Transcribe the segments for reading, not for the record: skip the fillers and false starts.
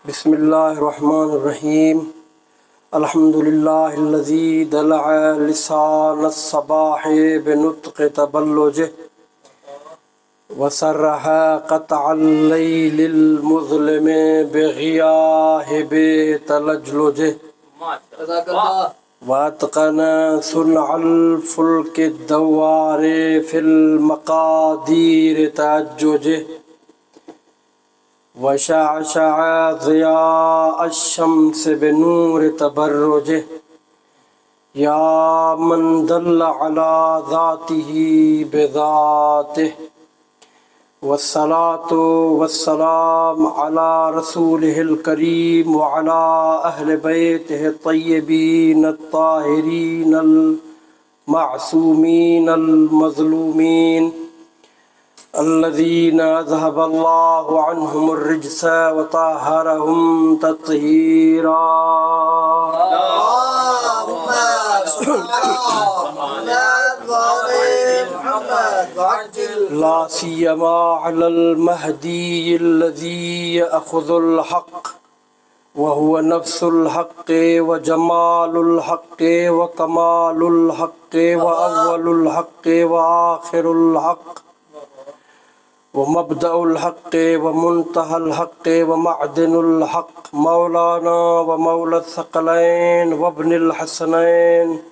بسم اللہ الرحمن الرحیم الحمد للہ الذی دلع لسان الصباح بنطق تبلجہ وسرح قطع اللیل المظلم بغیاہب تلجلجہ واتقن صنع الفلک الدوار فی المقادیر تعججہ وشعشع ضیاء الشمس بنور تبرجہ یا من دل علی ذاتہ بذاتہ والصلاة والسلام علی رسولہ الکریم وعلی اہل بیتہ الطیبین الطاہرین المعصومین المظلومین الذين أذهب الله عنهم الرجس وطهرهم تطهيرا لا سيما على المهدي الذي يأخذ الحق وهو نفس الحق وجمال الحق وكمال الحق وأول الحق وآخر الحق ومبدأ الحق ومنتهى الحق ومعدن الحق مولانا ومولى الثقلين وابن الحسنين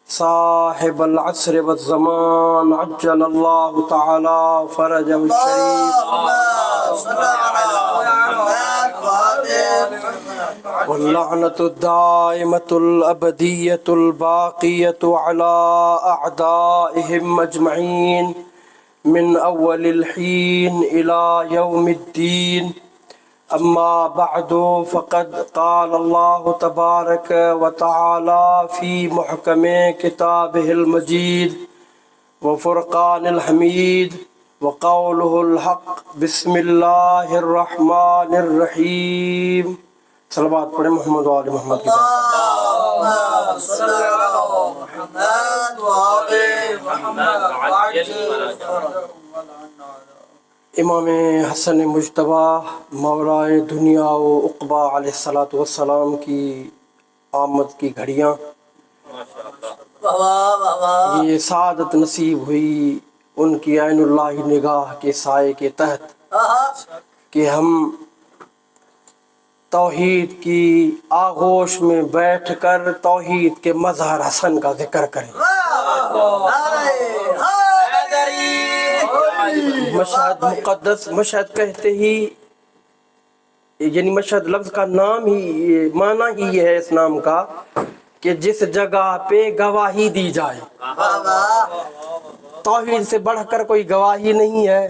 صاحب العصر والزمان عجل الله تعالى فرجه الشريف واللعنة الدائمة الأبدية الباقية على أعدائهم أجمعين من أول الحين إلى يوم الدين أما بعد فقد قال الله تبارك وتعالى في محكم كتابه المجيد وفرقان الحميد وقوله الحق بسم الله الرحمن الرحيم صلوات پڑھیں محمد و آل محمد کی اللهم صل على محمد وآل محمد وعجل امام حسن مجتبی مولائے دنیا و عقبہ علیہ السلام کی آمد کی گھڑیاں یہ سعادت نصیب ہوئی ان کی عین اللہ نگاہ کے سائے کے تحت کہ ہم توحید کی آغوش میں بیٹھ کر توحید کے مظہر حسن کا ذکر کریں مشہد مقدس مشہد کہتے ہی یعنی مشہد لفظ کا نام ہی معنی ہی یہ ہے اس نام کا کہ جس جگہ پہ گواہی دی جائے توحید سے بڑھ کر کوئی گواہی نہیں ہے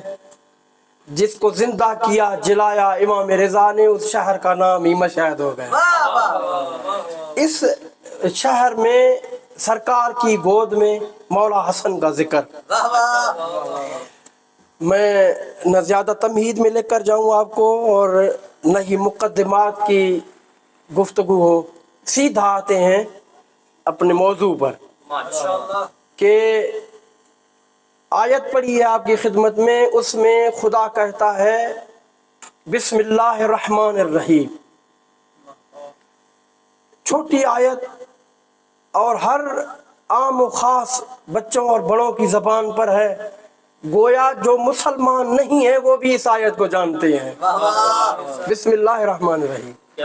جس کو زندہ کیا جلایا امام رضا نے اس شہر کا نام ہی مشہد ہو گیا اس شہر میں سرکار کی گود میں مولا حسن کا ذکر میں نہ زیادہ تمہید میں لے کر جاؤں آپ کو اور نہ ہی مقدمات کی گفتگو ہو سیدھا آتے ہیں اپنے موضوع پر کہ آیت پڑھی ہے آپ کی خدمت میں اس میں خدا کہتا ہے بسم اللہ الرحمن الرحیم چھوٹی آیت اور ہر عام و خاص بچوں اور بڑوں کی زبان پر ہے گویا جو مسلمان نہیں ہے وہ بھی اس آیت کو جانتے ہیں بسم اللہ الرحمن الرحیم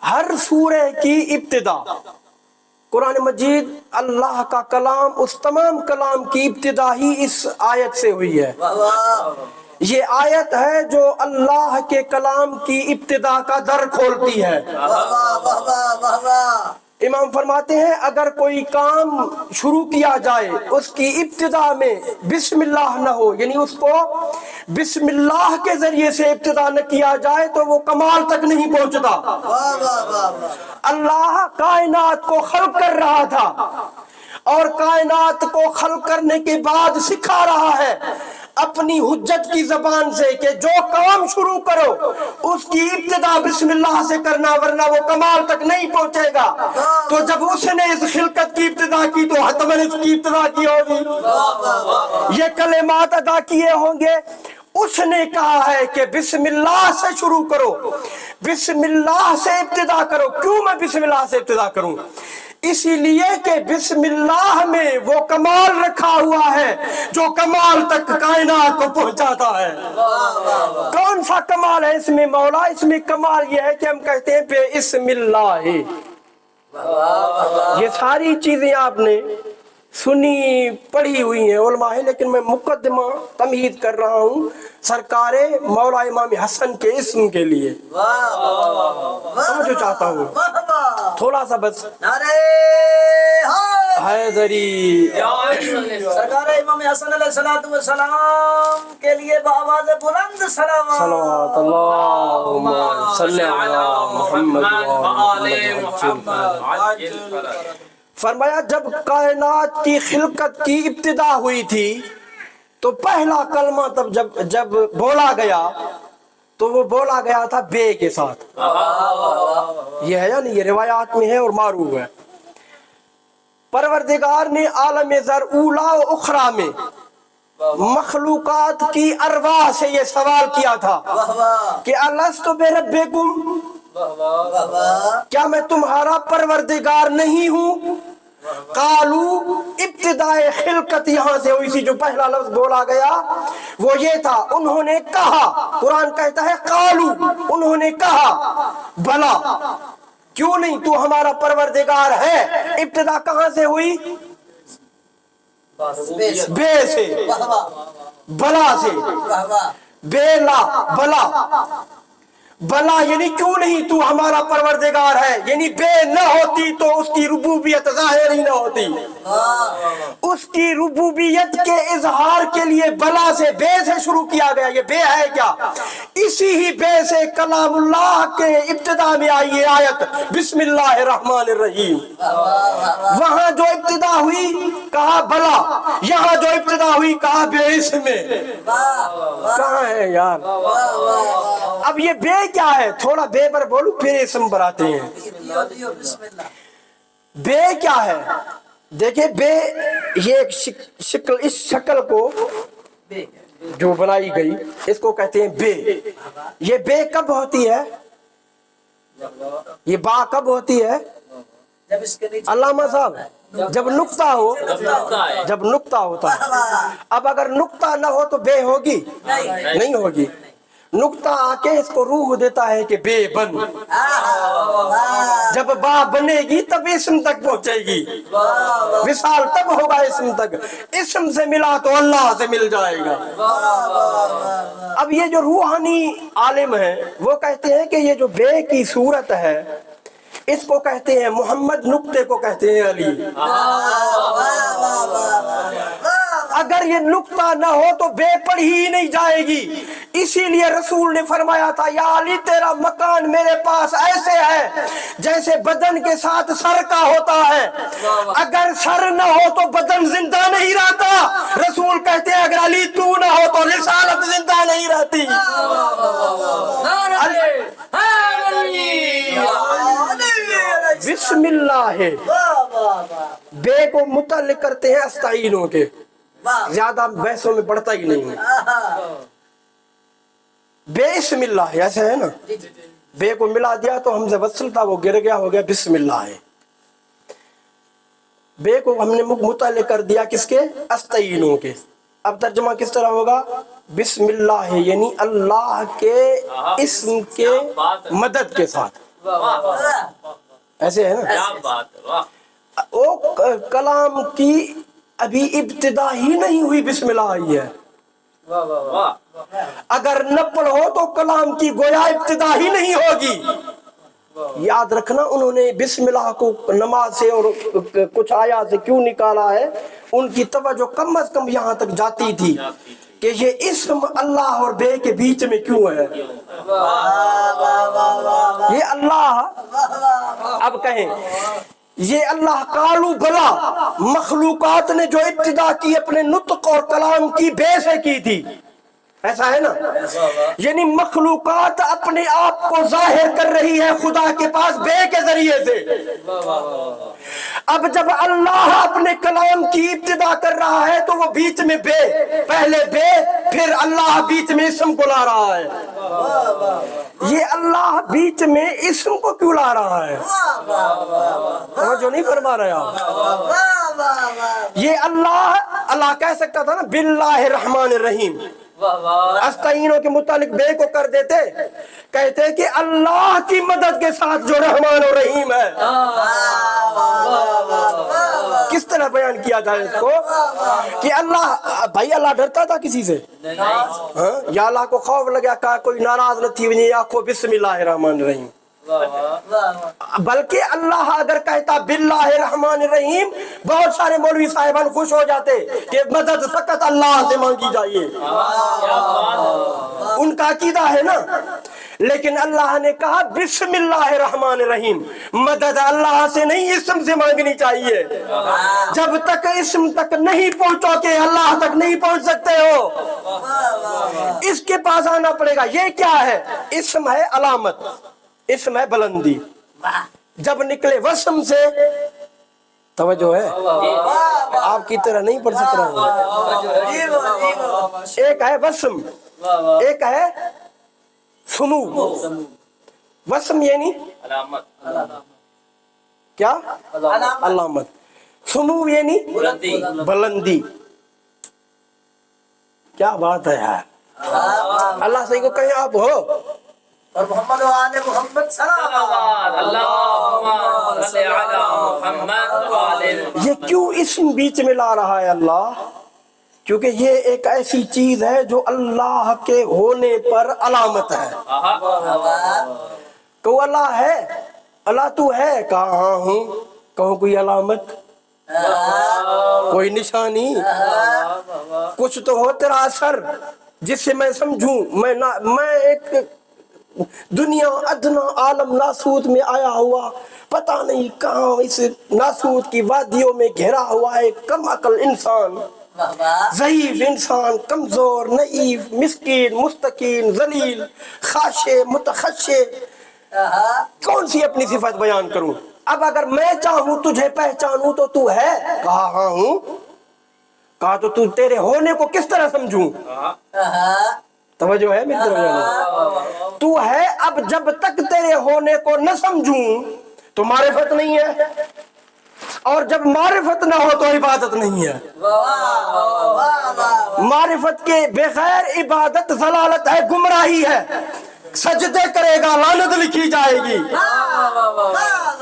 ہر سورہ کی ابتدا قرآن مجید اللہ کا کلام اس تمام کلام کی ابتدا ہی اس آیت سے ہوئی ہے یہ آیت ہے جو اللہ کے کلام کی ابتدا کا در کھولتی ہے امام فرماتے ہیں اگر کوئی کام شروع کیا جائے اس کی ابتدا میں بسم اللہ نہ ہو یعنی اس کو بسم اللہ کے ذریعے سے ابتدا نہ کیا جائے تو وہ کمال تک نہیں پہنچتا اللہ کائنات کو خلق کر رہا تھا اور کائنات کو خلق کرنے کے بعد سکھا رہا ہے اپنی حجت کی زبان سے کہ جو کام شروع کرو اس کی ابتدا بسم اللہ سے کرنا ورنہ وہ کمال تک نہیں پہنچے گا تو جب اس نے اس خلقت کی ابتدا کی تو حتماً اس کی ابتدا کی ہوگی یہ کلمات ادا کیے ہوں گے اس نے کہا ہے کہ بسم اللہ سے شروع کرو، بسم اللہ سے ابتدا کرو۔ کیوں میں بسم اللہ سے ابتدا کروں؟ اسی لیے کہ بسم اللہ میں وہ کمال رکھا ہوا ہے جو کمال تک کائنات کو پہنچاتا ہے۔ کون سا کمال ہے اس میں مولا؟ اس میں کمال یہ ہے کہ ہم کہتے ہیں بے اسم اللہ۔ یہ ساری چیزیں آپ نے سنی پڑھی ہوئی ہیں علماء ہے، لیکن میں مقدمہ تمہید کر رہا ہوں سرکار مولا امام حسن کے اسم کے لیے، سمجھو چاہتا ہوں تھوڑا سا بس۔ حیدری سرکار امام حسن علیہ السلام کے لیے بآواز بلند صلوات اللہم صلی علی محمد۔ فرمایا جب کائنات کی خلقت کی ابتدا ہوئی تھی تو پہلا کلمہ تب جب بولا گیا تو وہ بولا گیا تھا بے کے ساتھ۔ یہ ہے یا نہیں؟ یہ روایات میں ہے اور معروف ہے۔ پروردگار نے عالم ذر اولا و اخری میں مخلوقات کی ارواح سے یہ سوال کیا تھا کہ الست بربکم، کیا میں تمہارا پروردگار نہیں ہوں؟ قالو، ابتدائے خلقت یہاں سے ہوئی تھی، جو پہلا لفظ بولا گیا وہ یہ تھا، انہوں نے کہا۔ قرآن کہتا ہے قالو، انہوں نے کہا بلا، کیوں نہیں تو ہمارا پروردگار ہے۔ ابتدا کہاں سے ہوئی؟ بے سے، بلا سے، بیلا بلا، بلا یعنی کیوں نہیں تو ہمارا پروردگار ہے، یعنی بے نہ ہوتی تو اس کی ربوبیت ظاہر ہی نہ ہوتی۔ اس کی ربوبیت کے اظہار کے لیے بلا سے، بے سے شروع کیا گیا۔ یہ بے ہے کیا؟ اسی ہی بے سے کلام اللہ کے ابتدا میں آئی یہ آیت بسم اللہ الرحمن الرحیم۔ وہاں جو ابتدا ہوئی کہا بلا، یہاں جو ابتدا ہوئی کہا بے اسم میں۔ کہاں ہے یار؟ اب یہ بے کیا ہے؟ تھوڑا بے پر بولو پھر اسم پر آتے ہیں۔ بے کیا ہے؟ دیکھیں بے یہ ایک شکل، اس شکل کو جو بنائی گئی اس کو کہتے ہیں بے۔ یہ بے کب ہوتی ہے؟ یہ با کب ہوتی ہے؟ علامہ صاحب جب نقطہ ہو، جب نقطہ ہوتا ہے۔ اب اگر نقطہ نہ ہو تو بے ہوگی؟ نہیں ہوگی۔ نقطہ آ کے اس کو روح دیتا ہے کہ بے بن، جب با بنے گی تب اسم تک پہنچے گی، وصال تب ہوگا اسم تک۔ اسم سے ملا تو اللہ سے مل جائے گا۔ اب یہ جو روحانی عالم ہیں وہ کہتے ہیں کہ یہ جو بے کی صورت ہے اس کو کہتے ہیں محمد، نقطے کو کہتے ہیں علی۔ اگر یہ نقطہ نہ ہو تو بے پڑھی ہی نہیں جائے گی۔ اسی لیے رسول نے فرمایا تھا یا علی تیرا مکان میرے پاس ایسے ہے جیسے بدن کے ساتھ سر کا ہوتا ہے، اگر سر نہ ہو تو بدن زندہ نہیں رہتا۔ رسول کہتے ہیں اگر علی تو نہ ہو تو رسالت زندہ نہیں رہتی۔ بسم اللہ ہے، بے کو متعلق کرتے ہیں استعینوں کے، زیادہ بحثوں میں پڑھتا ہی نہیں ہے۔ بے اسم اللہ ایسا ہے نا، بے کو ملا دیا تو ہم سے وصل تھا وہ گر گیا، ہو گیا بسم اللہ ہے۔ بے کو ہم نے متعلق کر دیا کس کے؟ استعینوں کے۔ اب ترجمہ کس طرح ہوگا؟ بسم اللہ ہے یعنی اللہ کے اسم کے مدد کے ساتھ، ایسے ہے نا۔ وہ کلام کی ابھی ابتدا ہی نہیں ہوئی، بسم اللہ آئی ہے۔ اگر نہ پڑھو تو کلام کی گویا ابتدا ہی نہیں ہوگی۔ یاد رکھنا انہوں نے بسم اللہ کو نماز سے اور کچھ آیات سے کیوں نکالا ہے، ان کی توجہ کم از کم یہاں تک جاتی تھی کہ یہ اسم اللہ اور بے کے بیچ میں کیوں ہے۔ یہ اللہ، اب کہیں یہ اللہ قالو بلا، مخلوقات نے جو ابتدا کی اپنے نطق اور کلام کی بے سے کی تھی، ایسا ہے نا، یعنی مخلوقات اپنے آپ کو ظاہر کر رہی ہے خدا کے پاس بے کے ذریعے سے۔ اب جب اللہ اپنے کلام کی ابتدا کر رہا ہے تو وہ بیچ میں بے، پہلے بے پھر اللہ بیچ میں اسم کو لا رہا ہے. یہ اللہ بیچ میں اسم کو کیوں لا رہا ہے؟ جو نہیں فرما رہے آپ. یہ اللہ کہہ سکتا تھا نا باللہ الرحمن الرحیم، استعینوں کے متعلق بے کو کر دیتے، کہتے کہ اللہ کی مدد کے ساتھ جو رحمان اور رحیم ہے. کس طرح بیان کیا جائے اس کو کہ اللہ، بھائی اللہ ڈرتا تھا کسی سے؟ یا اللہ کو خوف لگا، کہا کوئی ناراض نہ تھی، آنکھوں بسم اللہ الرحمن الرحیم. بلکہ اللہ اگر کہتا باللہ الرحمن الرحیم، بہت سارے مولوی صاحبان خوش ہو جاتے کہ مدد فقط اللہ سے مانگی جائیے، ان کا عقیدہ ہے نا. لیکن اللہ نے کہا بسم اللہ الرحمن الرحیم، مدد اللہ سے نہیں اسم سے مانگنی چاہیے. جب تک اسم تک نہیں پہنچو کہ اللہ تک نہیں پہنچ سکتے ہو، اس کے پاس آنا پڑے گا. یہ کیا ہے؟ اسم ہے علامت، اسم ہے بلندی. جب نکلے وسم سے، توجہ ہے آپ کی طرح نہیں پڑھ سک رہا ہوں. ایک ہے وسم، ایک ہے سمو. وسم یعنی کیا؟ علامت. سمو یعنی بلندی. کیا بات ہے یار، اللہ سے کو کہیں آپ ہو اور محمد و آل محمد یہ کیوں اسم بیچ میں لا رہا ہے اللہ؟ کیونکہ یہ ایک ایسی چیز ہے جو اللہ کے ہونے پر علامت ہے. تو اللہ ہے، اللہ تو ہے، کہاں ہوں، کہوں کوئی علامت، کوئی نشانی، کچھ تو ہو تیرا اثر جس سے میں سمجھوں. میں ایک دنیا ادنا عالم ناسوت میں آیا ہوا، پتہ نہیں کہاں اس ناسوت کی وادیوں میں گھرا ہوا ہے کم عقل انسان، ضعیف انسان، کمزور، نعیف، مسکین، مستقیم، ذلیل، خاشع، متخشع. کون سی اپنی صفت بیان کروں؟ اب اگر میں چاہوں تجھے پہچانوں تو تو ہے، کہا ہاں ہوں، کہا تو تیرے ہونے کو کس طرح سمجھوں؟ توجہ ہے میری طرف؟ تو ہے. اب جب تک تیرے ہونے کو نہ سمجھوں تو معرفت نہیں ہے، اور جب معرفت نہ ہو تو عبادت نہیں ہے. معرفت کے بغیر عبادت ضلالت ہے، گمراہی ہے. سجدے کرے گا لعنت لکھی جائے گی.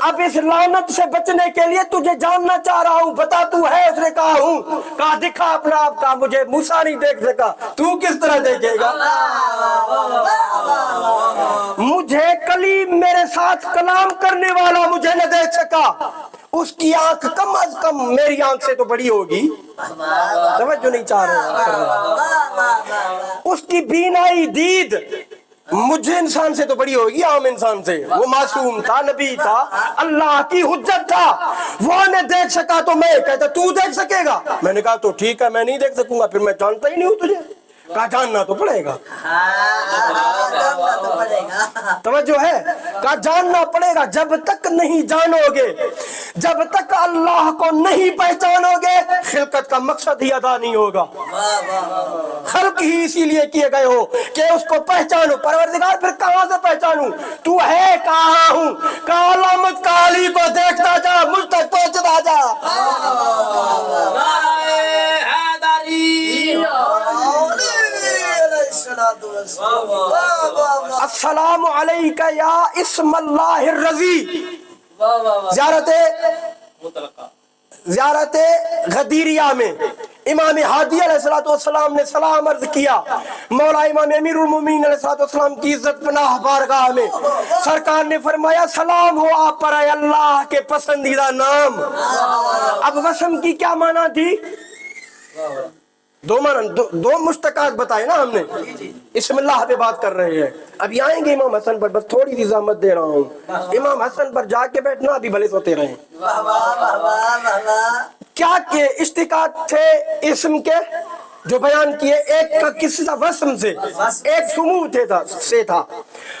اب اس لعنت سے بچنے کے لیے تجھے جاننا چاہ رہا ہوں، بتا تو ہے؟ اس نے کہا ہوں. کہا دکھا اپنا آپ کا، مجھے موسیٰ نہیں دیکھ سکا، تو کس طرح دیکھے گا؟ مجھے کلیم میرے ساتھ کلام کرنے والا مجھے نہ دیکھ سکا، اس کی آنکھ کم از کم میری آنکھ سے تو بڑی ہوگی. توجہ نہیں چاہ رہے. اس کی بینائی دید مجھے انسان سے تو بڑی ہوگی، عام انسان سے. وہ معصوم تھا، نبی تھا، اللہ کی حجت تھا. وہ نے دیکھ سکا تو میں کہتا تو دیکھ سکے گا؟ میں نے کہا تو ٹھیک ہے، میں نہیں دیکھ سکوں گا، پھر میں جانتا ہی نہیں ہوں تجھے. کہا جاننا تو پڑے گا. توجہ ہے؟ کہا جاننا پڑے گا. جب تک نہیں جانو گے، جب تک اللہ کو نہیں پہچانو گے، خلقت کا مقصد ہی ادا نہیں ہوگا. خلق ہی اسی لیے کیے گئے ہو کہ اس کو پہچانو. پروردگار پھر کہاں سے پہچانوں؟ تو ہے، کہاں ہوں؟ کہا علامت کالی کو دیکھتا جا، مجھ تک پہنچتا جا. السلام علیکہ یا اسم اللہ الرضی. زیارت غدیریہ میں امام ہادی علیہ السلام نے سلام عرض کیا. مولا امام امیر المومنین علیہ السلام کی عزت پناہ بارگاہ میں سرکار نے فرمایا سلام ہو آپ پر اے اللہ کے پسندیدہ نام. اب وسم کی کیا معنی تھی؟ دو مشتقات بتائے نا ہم نے. اسم اللہ پہ بات کر رہے ہیں. ابھی آئیں گے امام حسن پر، بس تھوڑی سی زحمت دے رہا ہوں. امام حسن پر جا کے بیٹھنا، ابھی بھلے سوتے رہیں. کیا کہ اشتقاق تھے اسم کے جو بیان کیے؟ ایک کا قصہ وسم سے، ایک سمو سے تھا.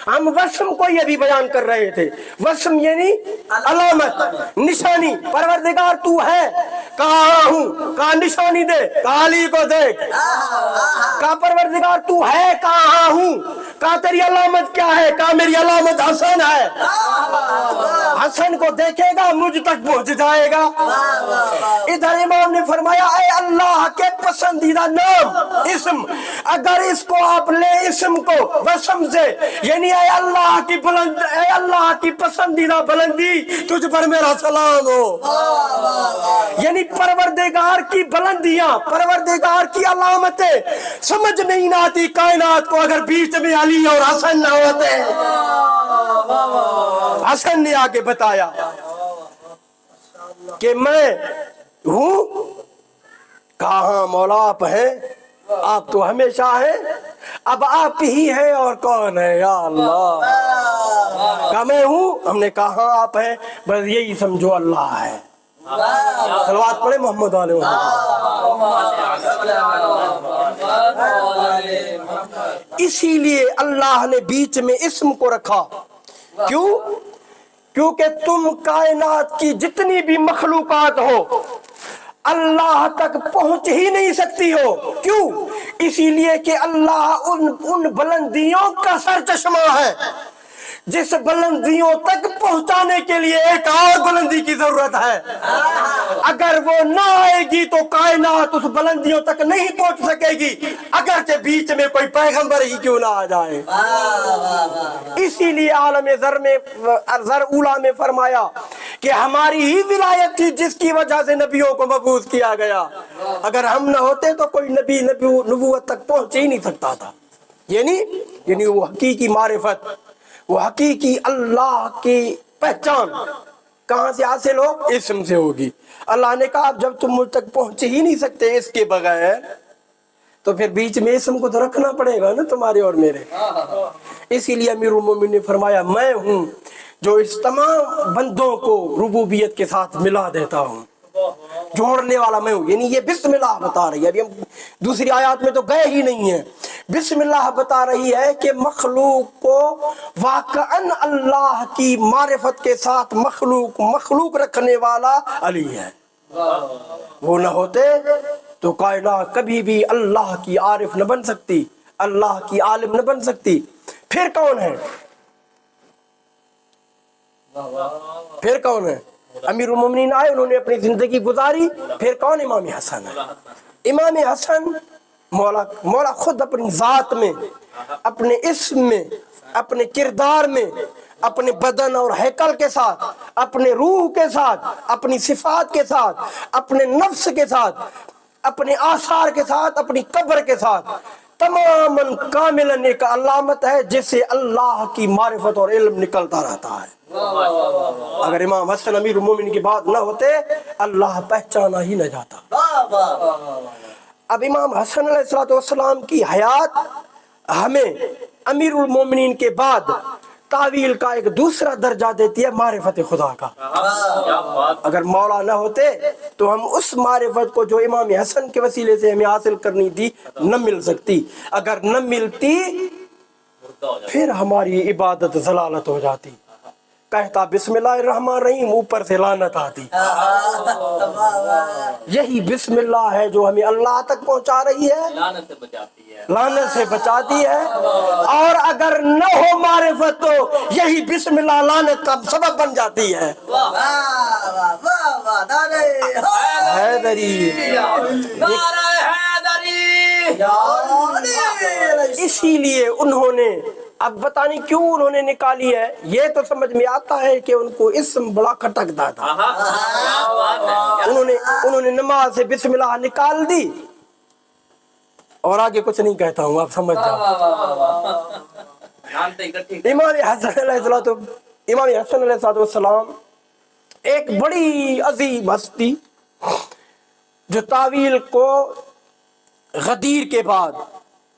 ہم وسم کو یہ بھی بیان کر رہے تھے. وسم یعنی علامت نشانی پروردگار تو ہے، کہاں ہوں، کہاں نشانی دے، کہا علی کو دیکھ، کہا پروردگار تو ہے، کہاں ہوں، کہا تیری علامت کیا ہے، کہا میری علامت حسن ہے، حسن کو دیکھے گا مجھ تک پہنچ جائے گا۔ ادھر امام نے فرمایا اے اللہ کے پسندیدہ نام اسم، اگر اس کو آپ لے اسم کو وسم سے، یعنی اے اللہ کی بلند، اے اللہ کی پسندیدہ بلندی تجھ پر میرا سلام ہو، یعنی پروردگار کی بلندیاں، پروردگار کی علامتیں سمجھ نہیں آتی کائنات کو اگر بیچ میں علی اور حسن نہ ہوتے۔ حسن نے آگے بتایا کہ میں ہوں، کہاں مولا آپ ہیں، آپ تو ہمیشہ ہیں، اب آپ ہی ہیں اور کون ہے یا اللہ، کہا میں ہوں، ہم نے کہا ہاں آپ ہیں، بس یہی سمجھو اللہ ہے۔ صلوات پڑھے محمد علیہ وسلم۔ اسی لیے اللہ نے بیچ میں اسم کو رکھا، کیوں؟ کیونکہ تم کائنات کی جتنی بھی مخلوقات ہو اللہ تک پہنچ ہی نہیں سکتی ہو، کیوں؟ اسی لیے کہ اللہ ان بلندیوں کا سرچشمہ ہے جس بلندیوں تک پہنچانے کے لیے ایک اور بلندی کی ضرورت ہے، اگر وہ نہ آئے گی تو کائنات اس بلندیوں تک نہیں پہنچ سکے گی، اگرچہ بیچ میں کوئی پیغمبر ہی کیوں نہ آ جائے۔ اسی لیے عالم ذر اولا میں فرمایا کہ ہماری ہی ولایت تھی جس کی وجہ سے نبیوں کو مبعوث کیا گیا، اگر ہم نہ ہوتے تو کوئی نبی نبوت تک پہنچ ہی نہیں سکتا تھا۔ یعنی وہ حقیقی معرفت، وہ حقیقی اللہ کی پہچان کہاں سے حاصل ہو؟ اسم سے ہوگی۔ اللہ نے کہا جب تم مجھ تک پہنچ ہی نہیں سکتے اس کے بغیر تو پھر بیچ میں اسم کو تو رکھنا پڑے گا نا تمہارے اور میرے۔ اسی لیے امیر المومنین نے فرمایا میں ہوں جو اس تمام بندوں کو ربوبیت کے ساتھ ملا دیتا ہوں، جوڑنے والا میں ہوں، یعنی یہ بسم اللہ بتا رہی ہے، ابھی ہم دوسری آیات میں تو گئے ہی نہیں ہیں، بسم اللہ بتا رہی ہے کہ مخلوق کو واقعاً اللہ کی معرفت کے ساتھ مخلوق رکھنے والا علی ہے، وہ نہ ہوتے تو کائنات کبھی بھی اللہ کی عارف نہ بن سکتی، اللہ کی عالم نہ بن سکتی۔ پھر کون ہے؟ پھر کون ہے؟ امیر المومنین آئے، انہوں نے اپنی زندگی گزاری، پھر کون؟ امام حسن ہے۔ امام حسن مولا خود اپنی ذات میں، اپنے اسم میں، اپنے کردار میں، اپنے بدن اور ہیکل کے ساتھ، اپنے روح کے ساتھ، اپنی صفات کے ساتھ، اپنے نفس کے ساتھ، اپنے آثار کے ساتھ، اپنی قبر کے ساتھ تماماً کاملاً ایک علامت ہے جس سے اللہ کی معرفت اور علم نکلتا رہتا ہے۔ اگر امام حسن امیر المومنین کی بات نہ ہوتے اللہ پہچانا ہی نہ جاتا۔ اب امام حسن علیہ السلام کی حیات ہمیں امیر المومنین کے بعد تعویل کا ایک دوسرا درجہ دیتی ہے، معرفت خدا کا۔ اگر مولا نہ ہوتے تو ہم اس معرفت کو جو امام حسن کے وسیلے سے ہمیں حاصل کرنی تھی نہ مل سکتی، اگر نہ ملتی پھر ہماری عبادت ضلالت ہو جاتی، کہتا بسم اللہ الرحمن الرحیم اوپر سے لعنت آتی۔ یہی بسم اللہ ہے جو ہمیں اللہ تک پہنچا رہی ہے، لعنت سے بچاتی ہے، اور اگر نہ ہو معرفت تو یہی بسم اللہ لعنت کا سبب بن جاتی ہے۔ حیدری، اسی لیے انہوں نے، اب بتانی کیوں انہوں نے نکالی ہے، یہ تو سمجھ میں آتا ہے کہ ان کو اسم بڑا کھٹکتا تھا، انہوں نے نماز سے بسم اللہ نکال دی، اور آگے کچھ نہیں کہتا ہوں آپ سمجھ جاؤ۔ امام حسن علیہ السلام ایک بڑی عظیم ہستی جو تعویل کو غدیر کے بعد،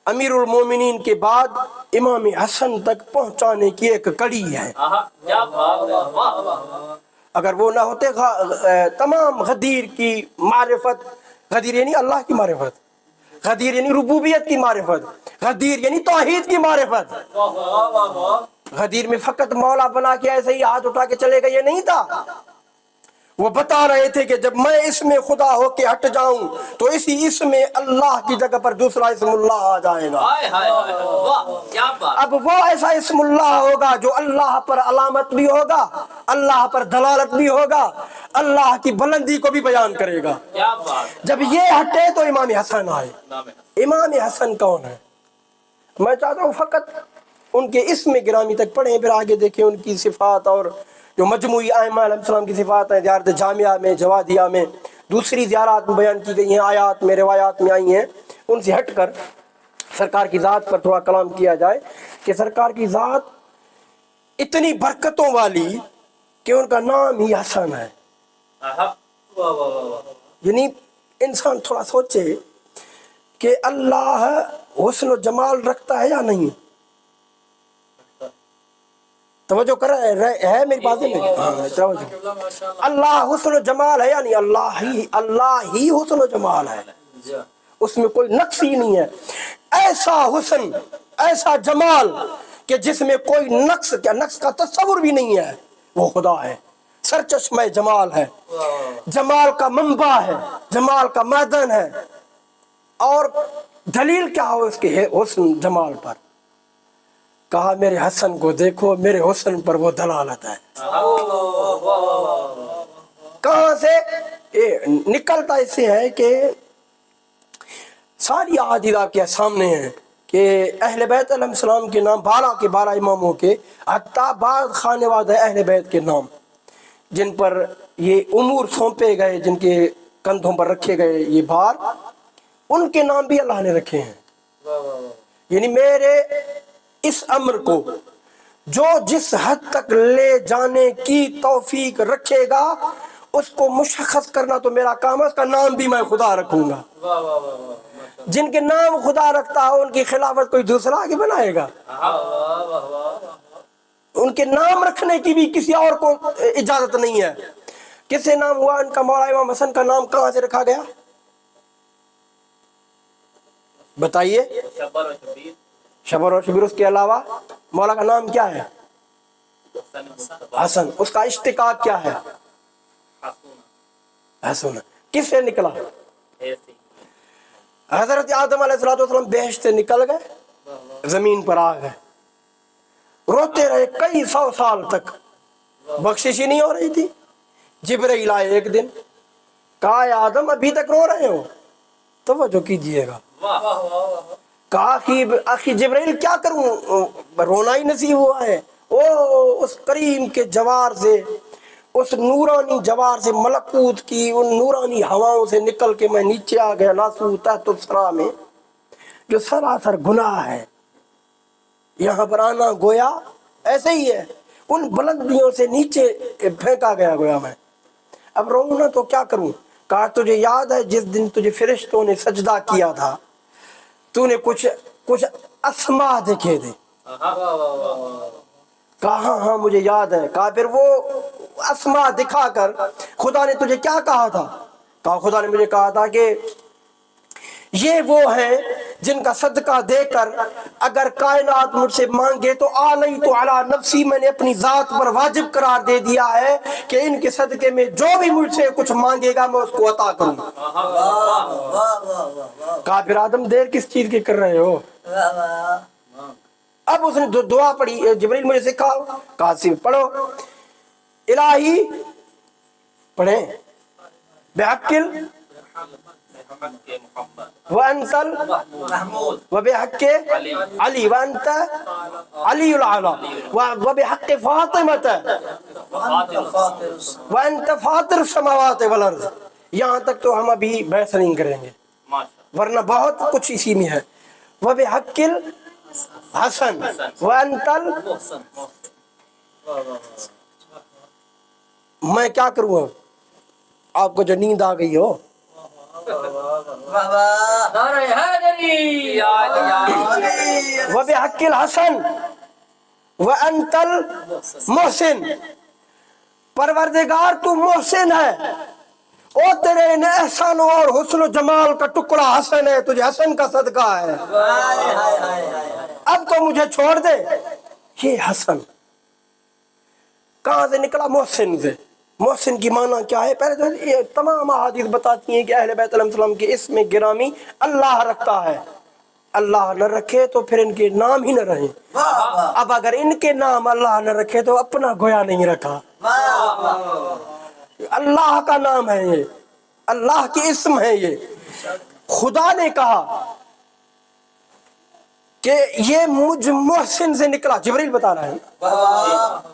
امیر المومنین کے بعد امام حسن تک پہنچانے کی ایک کڑی ہے۔ اگر وہ نہ ہوتے تمام غدیر کی معرفت، غدیر یعنی اللہ کی معرفت، غدیر یعنی ربوبیت کی معرفت، غدیر یعنی توحید کی معرفت، غدیر میں فقط مولا بنا کے ایسے ہی ہاتھ اٹھا کے چلے گئے، یہ نہیں تھا. وہ بتا رہے تھے کہ جب میں اس میں خدا ہو کے ہٹ جاؤں تو اسی اسم میں اللہ کی جگہ پر دوسرا اسم اللہ آ جائے گا. اب وہ ایسا اسم اللہ ہوگا جو اللہ پر علامت بھی ہوگا، اللہ پر دلالت بھی ہوگا، اللہ کی بلندی کو بھی بیان کرے گا. جب یہ ہٹے تو امام حسن آئے. امام حسن کون ہے؟ میں چاہتا ہوں فقط ان کے اسم گرامی تک پڑھیں، پھر آگے دیکھیں ان کی صفات اور جو مجموعی ائمہ علیہ السلام کی صفات ہیں. زیارت جامعہ میں، جوادیہ میں، دوسری زیارات میں بیان کی گئی ہیں، آیات میں، روایات میں آئی ہیں. ان سے ہٹ کر سرکار کی ذات پر تھوڑا کلام کیا جائے کہ سرکار کی ذات اتنی برکتوں والی کہ ان کا نام ہی حسن ہے. یعنی انسان تھوڑا سوچے کہ اللہ حسن و جمال رکھتا ہے یا نہیں. توجہ کر رہے ہے میری باتیں میں؟ اللہ حسن و جمال ہے یا نہیں؟ اللہ ہی حسن و جمال ہے، اس میں کوئی نقص ہی نہیں ہے. ایسا حسن، ایسا جمال کہ جس میں کوئی نقص کا تصور بھی نہیں ہے، وہ خدا ہے. سرچشمہ جمال ہے، جمال کا منبع ہے، جمال کا معدن ہے. اور دلیل کیا ہو اس کے حسن جمال پر؟ کہا میرے حسن کو دیکھو، میرے حسن پر وہ دلالت ہے. کہاں سے نکلتا؟ اس سے ہے کہ ساری احادیث آپ کے سامنے ہیں کہ اہل بیت علیہ السلام کے نام 12 کے 12 اماموں کے، حتیٰ بعض خانواد اہل بیت کے نام جن پر یہ امور سونپے گئے، جن کے کندھوں پر رکھے گئے یہ بھار، ان کے نام بھی اللہ نے رکھے ہیں. یعنی میرے اس امر کو جو جس حد تک لے جانے کی توفیق رکھے گا اس کو مشخص کرنا تو میرا کام ہے. اس کا نام بھی میں خدا رکھوں گا. جن کے نام خدا رکھتا ہے ان کی خلافت کوئی دوسرا آگے بنائے گا؟ ان کے نام رکھنے کی بھی کسی اور کو اجازت نہیں ہے. کس سے نام ہوا ان کا؟ مولا امام حسن کا نام کہاں سے رکھا گیا بتائیے؟ شبر و شبیر. اس کے علاوہ مولا کا نام کیا ہے؟ حسن. اس کا اشتقاق کیا ہے؟ حسن. کس سے نکلا؟ حضرت آدم علیہ السلام بہشت سے نکل گئے، زمین پر آ گئے، روتے رہے کئی 100 سال تک، بخشش ہی نہیں ہو رہی تھی. جبرائیل آئے ایک دن، کہا اے آدم ابھی تک رو رہے ہو؟ توجہ کیجئے گا. کہا آخی جبرائیل کیا کروں، رونا ہی نصیب ہوا ہے. اس کریم کے جوار سے، اس نورانی جوار سے، ملکوت کی ان نورانی ہواؤں سے نکل کے میں نیچے آ گیا لاسو تحت الثرا میں، جو سراسر گناہ ہے. یہاں پر آنا گویا ایسے ہی ہے، ان بلندیوں سے نیچے پھینکا گیا گویا میں. اب روؤں نہ تو کیا کروں؟ کہا تجھے یاد ہے جس دن تجھے فرشتوں نے سجدہ کیا تھا تو نے کچھ اسما دیکھے تھے؟ کہا ہاں مجھے یاد ہے. کہا پھر وہ اسما دکھا کر خدا نے تجھے کیا کہا تھا؟ کہا خدا نے مجھے کہا تھا کہ یہ وہ ہیں جن کا صدقہ دے کر اگر کائنات مجھ سے مانگے تو علیت علی نفسی، میں نے اپنی ذات پر واجب قرار دے دیا ہے کہ ان کے صدقے میں جو بھی مجھ سے کچھ مانگے گا میں اس کو عطا کروں. کہا پھر آدم دیر کس چیز کی کر رہے ہو؟ اب اس نے دعا پڑھی، جبریل مجھے سکھاؤ. کہا سی پڑھو، الہی پڑھیں، بحق وانت وبحق علی وانت علی الاعلی وبحق فاطمہ وانت فاطر السماوات والارض. یہاں تک تو ہم ابھی بحث نہیں کریں گے ورنہ بہت کچھ اسی میں ہے. وبحق حسن وانت میں کیا کروں؟ آپ کو جو نیند آ گئی ہو، وبحق الحسن وانت المحسن، پروردگار تو محسن ہے، او تیرے ان احسانوں اور حسن و جمال کا ٹکڑا حسن ہے، تجھے حسن کا صدقہ ہے. اب تو مجھے چھوڑ دے، یہ حسن کہاں سے نکلا؟ محسن سے۔ محسن کی معنی کیا ہے؟ پہلے تو یہ تمام احادیث بتاتی ہیں کہ اہل بیت علیہ السلام کے اسم گرامی اللہ رکھتا ہے، اللہ نہ رکھے تو پھر ان کے نام ہی نہ رہیں۔ اب اگر ان کے نام اللہ نہ رکھے تو اپنا گویا نہیں رکھا۔ اللہ کا نام ہے یہ، اللہ کے اسم ہے یہ۔ خدا نے کہا کہ یہ مجھ محسن سے نکلا، جبریل بتا رہا ہے،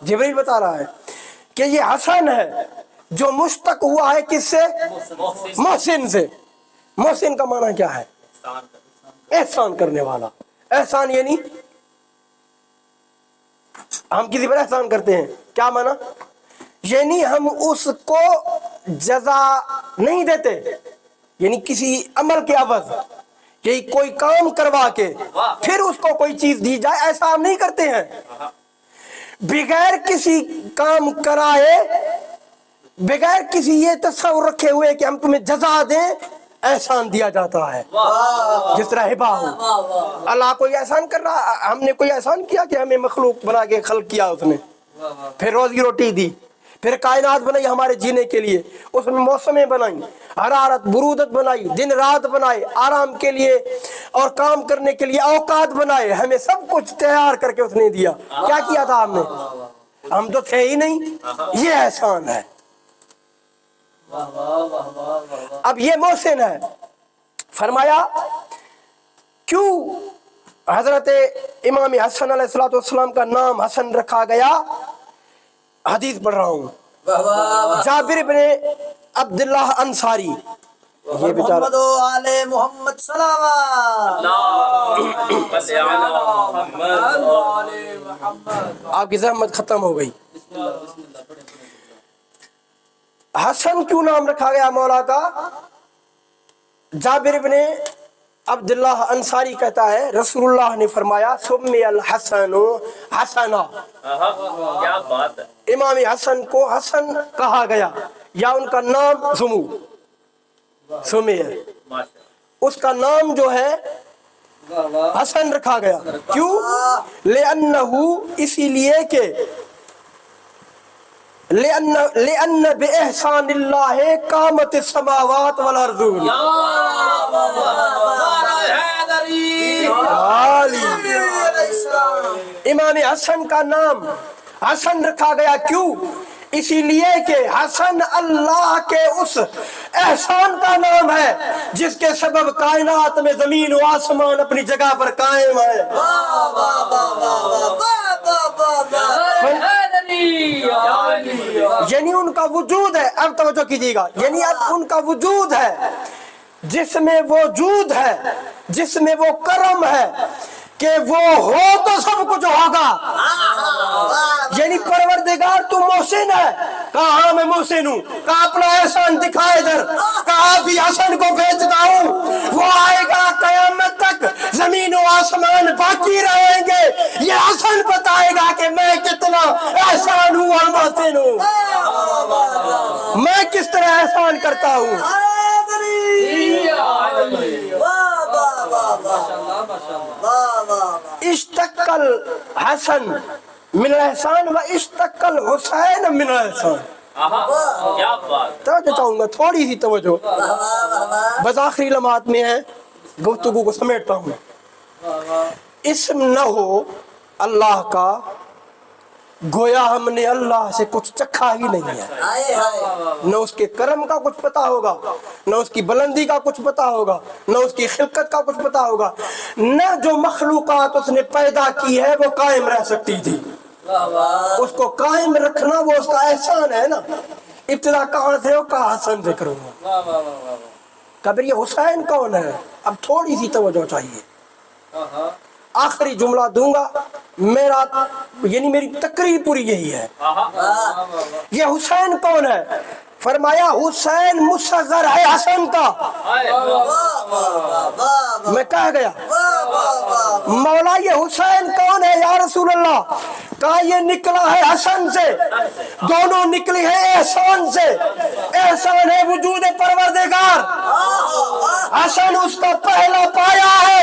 جبریل بتا رہا ہے کہ یہ حسن ہے جو مشتق ہوا ہے کس سے؟ محسن سے۔ محسن کا معنی کیا ہے؟ احسان کرنے والا۔ احسان یعنی ہم کسی پر احسان کرتے ہیں، کیا معنی؟ یعنی ہم اس کو جزا نہیں دیتے، یعنی کسی عمل کے عوض یہی کوئی کام کروا کے پھر اس کو کوئی چیز دی جائے، ایسا ہم نہیں کرتے ہیں۔ بغیر کسی کام کرائے، بغیر کسی یہ تصور رکھے ہوئے کہ ہم تمہیں جزا دیں، احسان دیا جاتا ہے۔ جس طرح ہبہ ہو، اللہ کوئی احسان کر رہا، ہم نے کوئی احسان کیا کہ ہمیں مخلوق بنا کے خلق کیا اس نے، پھر روزی روٹی دی، پھر کائنات بنائی ہمارے جینے کے لیے، اس میں موسمیں بنائی، حرارت برودت بنائی، دن رات بنائے، آرام کے لیے اور کام کرنے کے لیے اوقات بنائے، ہمیں سب کچھ تیار کر کے اس نے دیا۔ کیا کیا تھا ہم نے؟ ہم تو تھے ہی نہیں۔ یہ احسان ہے۔ اب یہ محسن ہے۔ فرمایا کیوں حضرت امام حسن علیہ السلام کا نام حسن رکھا گیا؟ حدیث پڑھ رہا ہوں، جابر بن عبداللہ انصاری، یہ بیچارہ محمد و آل محمد صلوات آپ کی زحمت ختم ہو گئی۔ حسن کیوں نام رکھا گیا مولا کا؟ جابر بن عبداللہ انصاری کہتا ہے رسول اللہ نے فرمایا سمی الحسن حسنا، کیا بات ہے، امام حسن کو حسن کہا گیا، یا ان کا نام سمی ہے، اس کا نام جو ہے حسن رکھا گیا۔ کیوں؟ لأنہ، اسی لیے کہ لأن بإحسان اللہ قامت السماوات والارض۔ امام حسن کا نام حسن رکھا گیا کیوں؟ اسی لیے کہ حسن اللہ کے اس احسان کا نام ہے جس کے سبب کائنات میں زمین و آسمان اپنی جگہ پر قائم ہے۔ یعنی ان کا وجود ہے، اب توجہ کیجیے گا، یعنی اب ان کا وجود ہے جس میں وجود ہے، جس میں وہ کرم ہے کہ وہ ہو تو سب کچھ ہوگا۔ یعنی پروردگار تو محسن ہے، کہا ہاں میں محسن ہوں، کہا اپنا احسان دکھا ادھر، کہا ابھی حسن کو بھیجتا ہوں، وہ آئے گا قیامت تک، زمین و آسمان باقی رہیں گے، یہ حسن بتائے گا کہ میں کتنا احسان ہوں اور محسن ہوں، میں کس طرح احسان کرتا ہوں۔ اشتق الحسن من الاحسان و اشتق الحسین من الاحسان۔ کیا بات، توجہ چاہوں گا، تھوڑی سی توجہ، بس آخری لمحات میں ہے، گفتگو کو سمیٹتا ہوں۔ اسم نہ ہو اللہ کا گویا ہم نے اللہ سے کچھ چکھا ہی نہیں ہے، نہ اس کے کرم کا کچھ پتا ہوگا، نہ اس کی بلندی کا کچھ پتا ہوگا، نہ اس کی خلقت کا کچھ پتا ہوگا، نہ جو مخلوقات اس نے پیدا کی ہے وہ قائم رہ سکتی تھی، اس کو قائم رکھنا وہ اس کا احسان ہے نا۔ ابتدا کہاں سے ہو؟ کہا حسن سے کروں گا، کبھی یہ حسین کون ہے؟ اب تھوڑی سی توجہ چاہیے، آخری جملہ دوں گا، میرا یعنی میری تقریر پوری یہی ہے۔ یہ حسین کون ہے؟ فرمایا حسین مصغر ہے حسن کا۔ میں کہہ گیا مولا یہ حسین کون ہے یا رسول اللہ؟ کہا یہ نکلا ہے حسن سے، دونوں نکلی ہے احسان سے، احسان ہے وجود پروردگار، حسن اس کا پہلا پایا ہے،